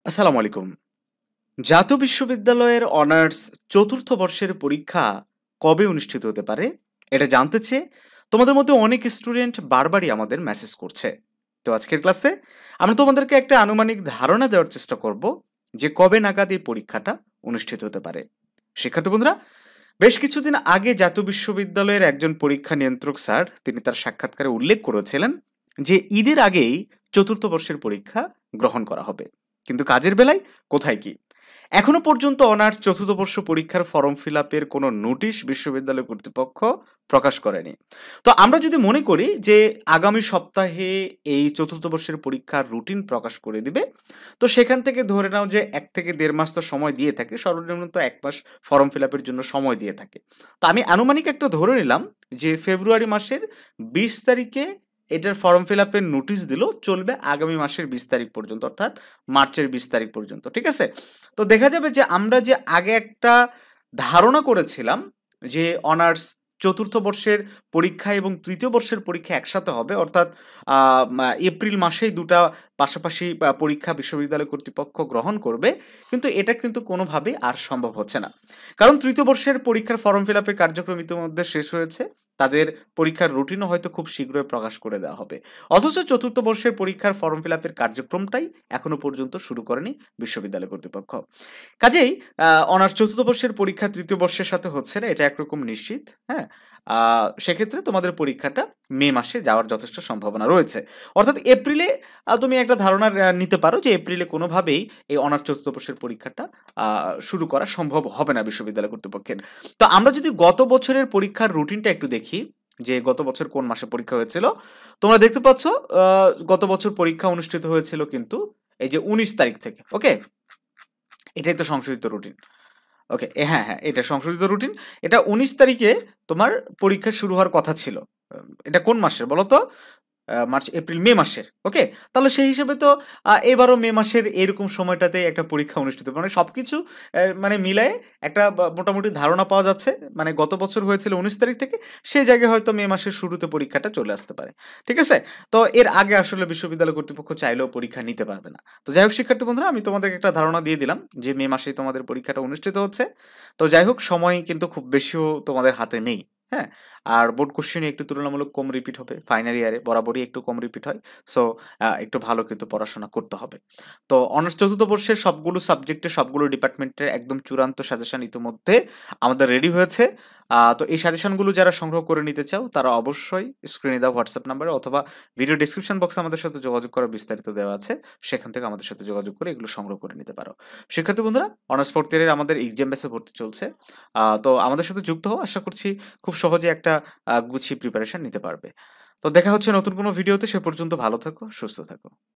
আসসালামু আলাইকুম। জাতীয় বিশ্ববিদ্যালয়ের অনার্স চতুর্থ বর্ষের পরীক্ষা কবে অনুষ্ঠিত হতে পারে? এটা জানতে চেয়ে তোমাদের মধ্যে অনেক স্টুডেন্ট বারবারই আমাদের মেসেজ করছে। তো আজকের ক্লাসে আমরা তোমাদেরকে একটা আনুমানিক ধারণা দেওয়ার চেষ্টা করব যে কবে নাগাদ এই পরীক্ষাটা অনুষ্ঠিত হতে পারে। শিক্ষার্থী বন্ধুরা, বেশ কিছুদিন আগে জাতীয় বিশ্ববিদ্যালয়ের একজন পরীক্ষা নিয়ন্ত্রক স্যার তিনি তার সাক্ষাৎকারে উল্লেখ করেছিলেন যে ঈদের আগেই চতুর্থ বর্ষের পরীক্ষা গ্রহণ করা হবে। কিন্তু কাজের বেলায় কোথায় কি? এখনো পর্যন্ত অনার্স চতুর্থ বর্ষ পরীক্ষার ফর্ম ফিল আপের কোনো নোটিশ বিশ্ববিদ্যালয় কর্তৃপক্ষ প্রকাশ করেনি। তো আমরা যদি মনে করি যে আগামী সপ্তাহে এই চতুর্থ বর্ষের পরীক্ষার রুটিন প্রকাশ করে দিবে, তো সেখান থেকে ধরে নাও যে 1 থেকে 1.5 মাস তো সময় দিয়ে থাকে, সর্বনিম্ন তো 1 মাস ফর্ম ফিল আপের জন্য সময় দিয়ে থাকে। তো আমি আনুমানিক একটা ধরে নিলাম যে ফেব্রুয়ারি মাসের 20 তারিখে এটার ফর্ম ফিল আপের নোটিশ দিল, চলবে আগামী মাসের 20 তারিখ পর্যন্ত, অর্থাৎ মার্চের 20 তারিখ পর্যন্ত। ঠিক আছে? তো দেখা যাবে যে আমরা যে আগে একটা ধারণা করেছিলাম যে অনার্স চতুর্থ বর্ষের পরীক্ষা এবং তৃতীয় বর্ষের পরীক্ষা একসাথে হবে, অর্থাৎ এপ্রিল মাসেই দুটা পাশাপাশি পরীক্ষা বিশ্ববিদ্যালয় কর্তৃপক্ষ গ্রহণ করবে, কিন্তু এটা কিন্তু কোনোভাবেই আর সম্ভব হচ্ছে না। কারণ তৃতীয় বর্ষের পরীক্ষার ফর্ম ফিল আপের কার্যক্রম ইতিমধ্যে শেষ হয়েছে, তাদের পরীক্ষার রুটিনও হয়তো খুব শীঘ্রই প্রকাশ করে দেওয়া হবে। অথচ চতুর্থ বর্ষের পরীক্ষার ফর্ম ফিল আপের কার্যক্রমটাই এখনো পর্যন্ত শুরু করেনি বিশ্ববিদ্যালয় কর্তৃপক্ষ। কাজেই অনার্স চতুর্থ বর্ষের পরীক্ষা তৃতীয় বর্ষের সাথে হচ্ছে না, এটা একরকম নিশ্চিত। হ্যাঁ, সেক্ষেত্রে তোমাদের পরীক্ষাটা মে মাসে যাওয়ার যথেষ্ট সম্ভাবনা রয়েছে। অর্থাৎ এপ্রিলে তুমি একটা ধারণা নিতে পারো যে এপ্রিলে কোনোভাবেই এই অনার্স চতুর্থ বর্ষের পরীক্ষাটা শুরু করা সম্ভব হবে না বিশ্ববিদ্যালয় কর্তৃপক্ষের। তো আমরা যদি গত বছরের পরীক্ষার রুটিনটা একটু দেখি যে গত বছর কোন মাসে পরীক্ষা হয়েছিল, তোমরা দেখতে পাচ্ছ গত বছর পরীক্ষা অনুষ্ঠিত হয়েছিল কিন্তু এই যে 19 তারিখ থেকে। ওকে, এটাই তো সংশোধিত রুটিন। ওকে, হ্যাঁ হ্যাঁ, এটা সংশোধিত রুটিন। এটা 19 তারিখে তোমার পরীক্ষা শুরু হওয়ার কথা ছিল। এটা কোন মাসের বলো তো? মার্চ, এপ্রিল, মে মাসের। ওকে, তাহলে সেই হিসেবে তো এবারও মে মাসের এরকম সময়টাতে একটা পরীক্ষা অনুষ্ঠিত হবে। মানে সব কিছু মানে মিলায়ে একটা মোটামুটি ধারণা পাওয়া যাচ্ছে। মানে গত বছর হয়েছিল 19 তারিখ থেকে, সেই জায়গায় হয়তো মে মাসের শুরুতে পরীক্ষাটা চলে আসতে পারে। ঠিক আছে? তো এর আগে আসলে বিশ্ববিদ্যালয় কর্তৃপক্ষ চাইলেও পরীক্ষা নিতে পারবে না। তো যাই হোক শিক্ষার্থী বন্ধুরা, আমি তোমাদেরকে একটা ধারণা দিয়ে দিলাম যে মে মাসেই তোমাদের পরীক্ষাটা অনুষ্ঠিত হচ্ছে। তো যাই হোক, সময় কিন্তু খুব বেশিও তোমাদের হাতে নেই। হ্যাঁ, আর বোর্ড কোশ্চেনে একটু তুলনামূলক কম রিপিট হবে, ফাইনাল ইয়ারে বরাবরই একটু কম রিপিট হয়। সো একটু ভালো কিন্তু পড়াশোনা করতে হবে। তো অনার্স চতুর্থ বর্ষের সবগুলো সাবজেক্টে সবগুলো ডিপার্টমেন্টের একদম চূড়ান্ত সাজেশন ইতিমধ্যে আমাদের রেডি হয়েছে। তো এই সাজেশনগুলো যারা সংগ্রহ করে নিতে চাও তারা অবশ্যই স্ক্রিনে দেওয়া হোয়াটসঅ্যাপ নাম্বারে অথবা ভিডিও ডিসক্রিপশন বক্সে আমাদের সাথে যোগাযোগ করার বিস্তারিত দেওয়া আছে, সেখান থেকে আমাদের সাথে যোগাযোগ করে এগুলো সংগ্রহ করে নিতে পারো। শিক্ষার্থী বন্ধুরা, অনার্স ফোর্থ ইয়ারের আমাদের এক্সাম বেসে ভর্তি চলছে। তো আমাদের সাথে যুক্ত হও, আশা করছি খুব সহজে একটা গুছিয়ে প্রিপারেশন নিতে পারবে। তো দেখা হচ্ছে নতুন কোনো ভিডিওতে, সে পর্যন্ত ভালো থাকো, সুস্থ থাকো।